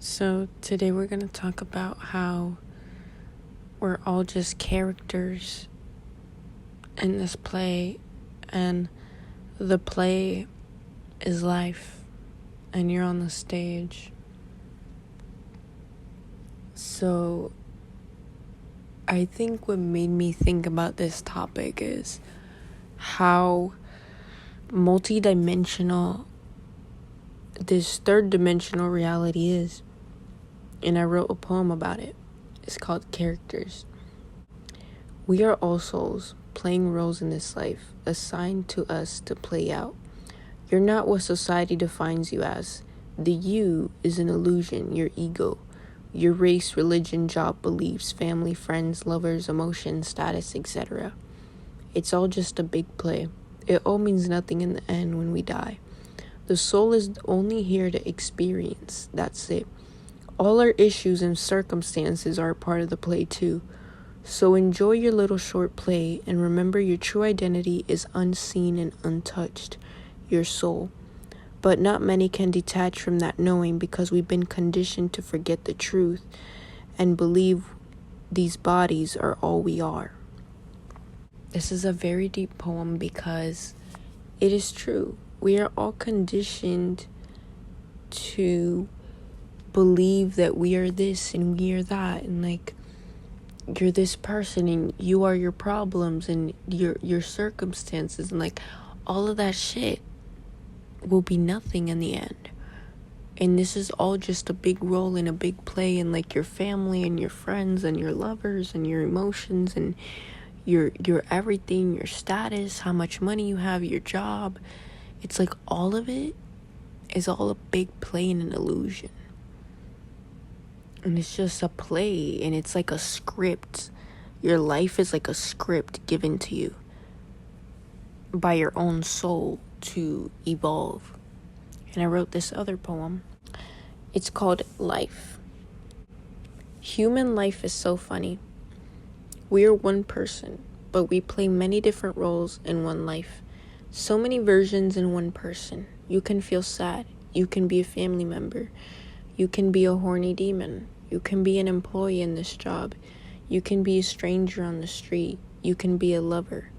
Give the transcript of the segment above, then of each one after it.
So today we're going to talk about how we're all just characters in this play, and the play is life, and you're on the stage. So I think what made me think about this topic is how multidimensional this third dimensional reality is. And I wrote a poem about it. It's called Characters. We are all souls playing roles in this life, assigned to us to play out. You're not what society defines you as. The you is an illusion, your ego, your race, religion, job, beliefs, family, friends, lovers, emotions, status, etc. It's all just a big play. It all means nothing in the end when we die. The soul is only here to experience. That's it. All our issues and circumstances are a part of the play too. So enjoy your little short play and remember your true identity is unseen and untouched, your soul. But not many can detach from that knowing because we've been conditioned to forget the truth and believe these bodies are all we are. This is a very deep poem because it is true. We are all conditioned to believe that we are this and we are that, and like you're this person and you are your problems and your circumstances, and like all of that shit will be nothing in the end. And this is all just a big role in a big play, and like your family and your friends and your lovers and your emotions and your everything, your status, how much money you have, your job. It's like all of it is all a big play and an illusion. And it's just a play, and it's like a script. Your life is like a script given to you by your own soul to evolve. And I wrote this other poem. It's called Life. Human life is so funny. We are one person, but we play many different roles in one life. So many versions in one person. You can feel sad. You can be a family member. You can be a horny demon. You can be an employee in this job. You can be a stranger on the street. You can be a lover.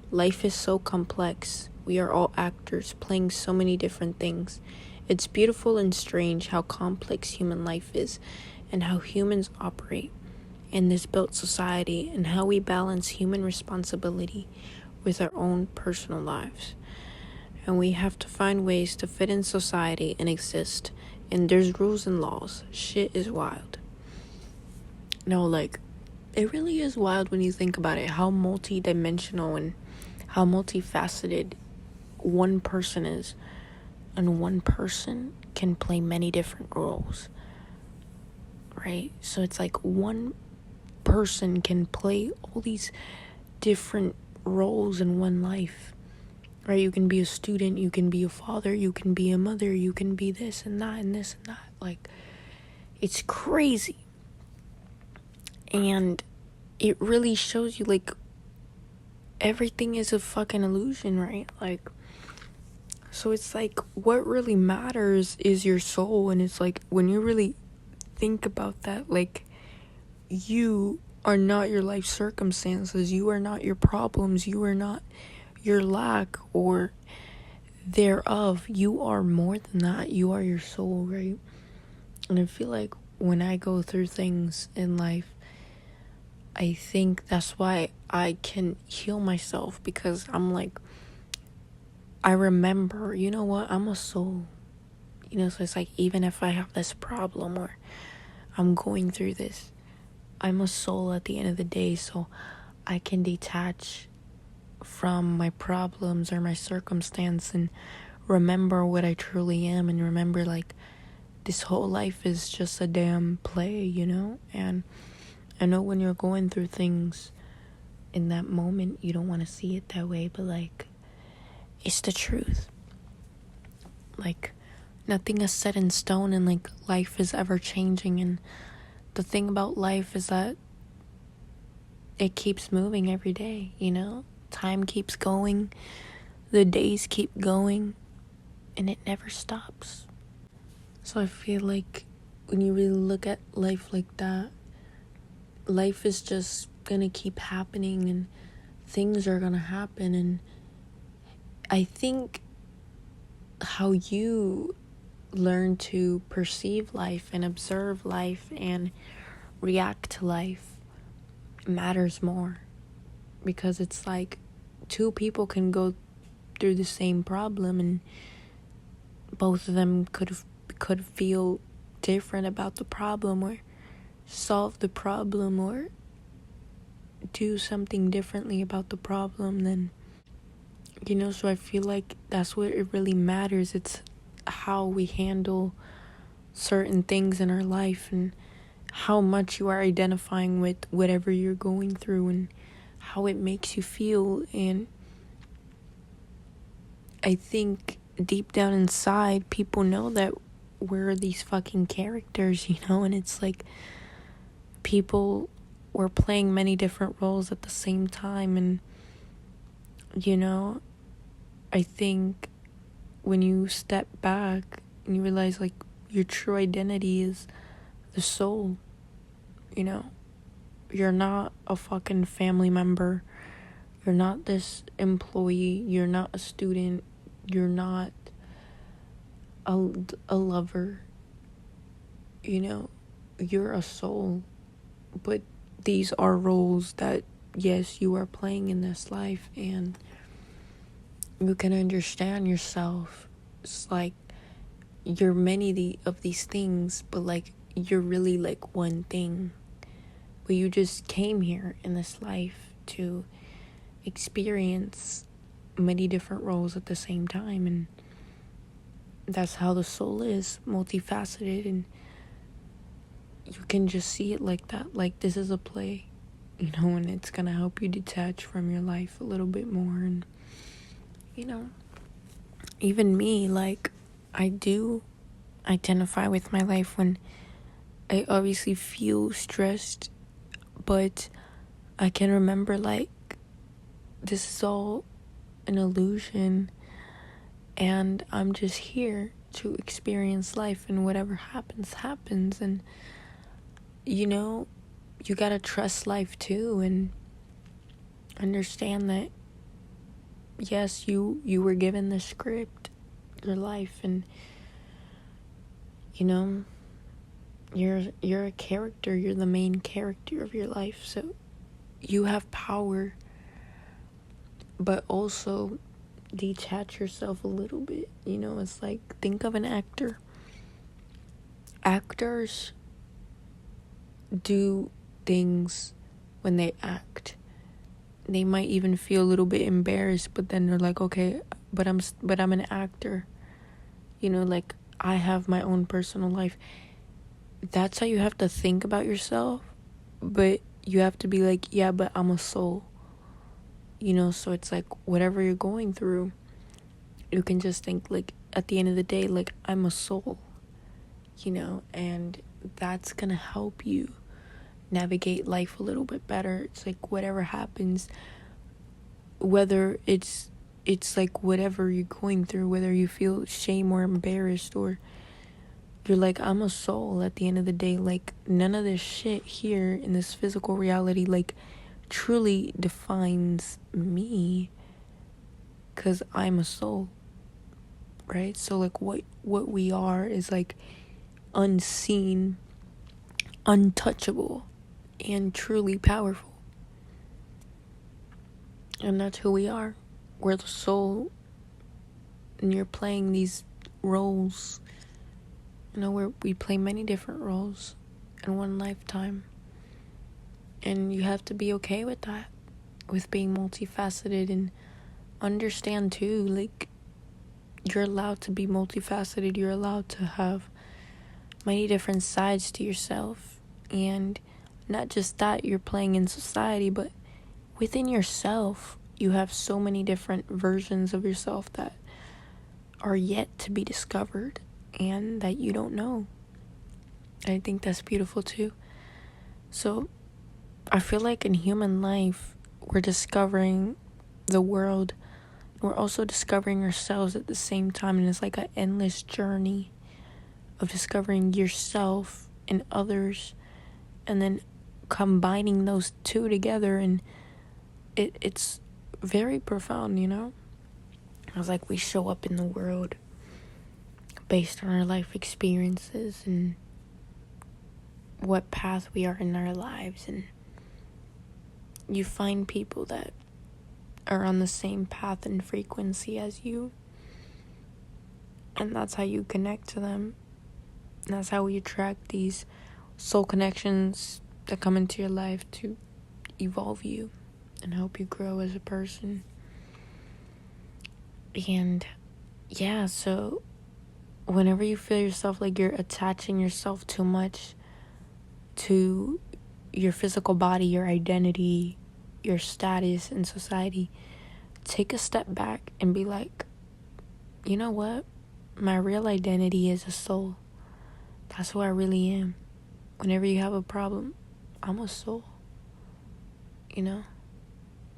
Life is so complex. We are all actors playing so many different things. It's beautiful and strange how complex human life is and how humans operate in this built society and how we balance human responsibility with our own personal lives. And we have to find ways to fit in society and exist. And there's rules and laws. Shit is wild. No, like, it really is wild when you think about it, how multi-dimensional and how multifaceted one person is. And one person can play many different roles, right? So it's like one person can play all these different roles in one life, right? You can be a student, you can be a father, you can be a mother, you can be this and that and this and that. Like, it's crazy. And it really shows you, like, everything is a fucking illusion, right? Like, so it's like what really matters is your soul. And it's like when you really think about that, like, you are not your life circumstances, you are not your problems, you are not your lack or thereof. You are more than that. You are your soul, right? And I feel like when I go through things in life, I think that's why I can heal myself, because I'm like, I remember, you know what, I'm a soul, you know. So it's like, even if I have this problem or I'm going through this, I'm a soul at the end of the day. So I can detach from my problems or my circumstance and remember what I truly am, and remember, like, this whole life is just a damn play, you know. And I know when you're going through things in that moment, you don't want to see it that way, but like, it's the truth. Like, nothing is set in stone, and like, life is ever changing. And the thing about life is that it keeps moving every day, you know. Time keeps going, the days keep going, and it never stops. So I feel like when you really look at life like that, life is just gonna keep happening and things are gonna happen. And I think how you learn to perceive life and observe life and react to life matters more, because it's like two people can go through the same problem and both of them could feel different about the problem, or solve the problem, or do something differently about the problem. Then, so I feel like that's what it really matters. It's how we handle certain things in our life, and how much you are identifying with whatever you're going through, and how it makes you feel. And I think deep down inside, people know that we're these fucking characters, and it's like people were playing many different roles at the same time. And I think when you step back and you realize like your true identity is the soul, you're not a fucking family member, you're not this employee, you're not a student, you're not a lover, you're a soul. But these are roles that, yes, you are playing in this life, and you can understand yourself. It's like you're many of these things, but like you're really like one thing. But you just came here in this life to experience many different roles at the same time, and that's how the soul is, multifaceted. And you can just see it like that, like this is a play, and it's gonna help you detach from your life a little bit more. And even me, like, I do identify with my life when I obviously feel stressed, but I can remember like this is all an illusion, and I'm just here to experience life, and whatever happens. And you gotta trust life too, and understand that yes, you were given the script, your life, and you're a character, you're the main character of your life, so you have power. But also detach yourself a little bit. It's like, think of an actor. Actors do things when they act. They might even feel a little bit embarrassed, but then they're like, okay, but I'm an actor. Like, I have my own personal life. That's how you have to think about yourself. But you have to be like, yeah, but I'm a soul. So it's like, whatever you're going through, you can just think like, at the end of the day, like, I'm a soul, and that's gonna help you navigate life a little bit better. It's like, whatever happens, whether it's like whatever you're going through, whether you feel shame or embarrassed, or you're like, I'm a soul at the end of the day. Like, none of this shit here in this physical reality like truly defines me, because I'm a soul, right? So like what we are is like unseen, untouchable, and truly powerful. And that's who we are. We're the soul, and you're playing these roles. Where we play many different roles in one lifetime. And you have to be okay with that, with being multifaceted, and understand too, like, you're allowed to be multifaceted. You're allowed to have many different sides to yourself. And not just that you're playing in society, but within yourself, you have so many different versions of yourself that are yet to be discovered and that you don't know. I think that's beautiful too. So I feel like in human life, we're discovering the world. We're also discovering ourselves at the same time, and it's like an endless journey of discovering yourself and others, and then combining those two together, and it's very profound, you know? I was like, we show up in the world based on our life experiences and what path we are in our lives, and you find people that are on the same path and frequency as you, and that's how you connect to them. And that's how we attract these soul connections that come into your life to evolve you and help you grow as a person. And yeah, so whenever you feel yourself like you're attaching yourself too much to your physical body, your identity, your status in society, take a step back and be like, you know what? My real identity is a soul. That's who I really am. Whenever you have a problem, I'm a soul. You know?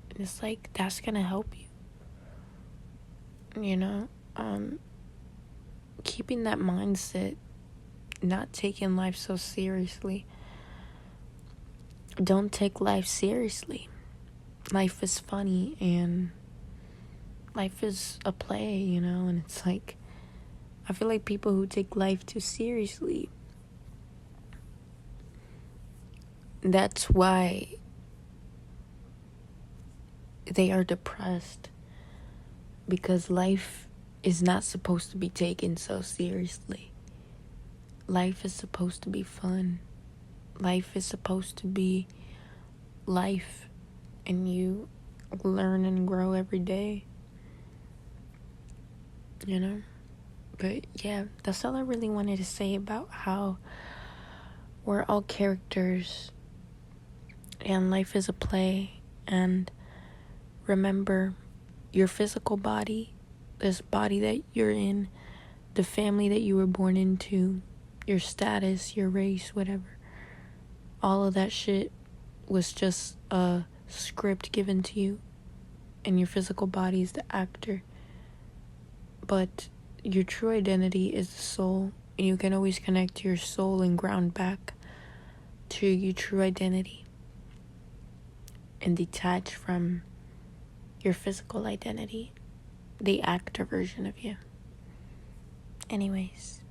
And it's like, that's gonna help you. You know? Keeping that mindset, not taking life so seriously. Don't take life seriously. Life is funny and life is a play, you know? And it's like, I feel like people who take life too seriously, that's why they are depressed, because life is not supposed to be taken so seriously. Life is supposed to be fun. Life is supposed to be life, and you learn and grow every day, you know? But yeah, that's all I really wanted to say about how we're all characters and life is a play. And remember, your physical body, this body that you're in, the family that you were born into, your status, your race, whatever, all of that shit was just a script given to you, and your physical body is the actor. But your true identity is the soul, and you can always connect to your soul and ground back to your true identity and detach from your physical identity, the actor version of you. Anyways,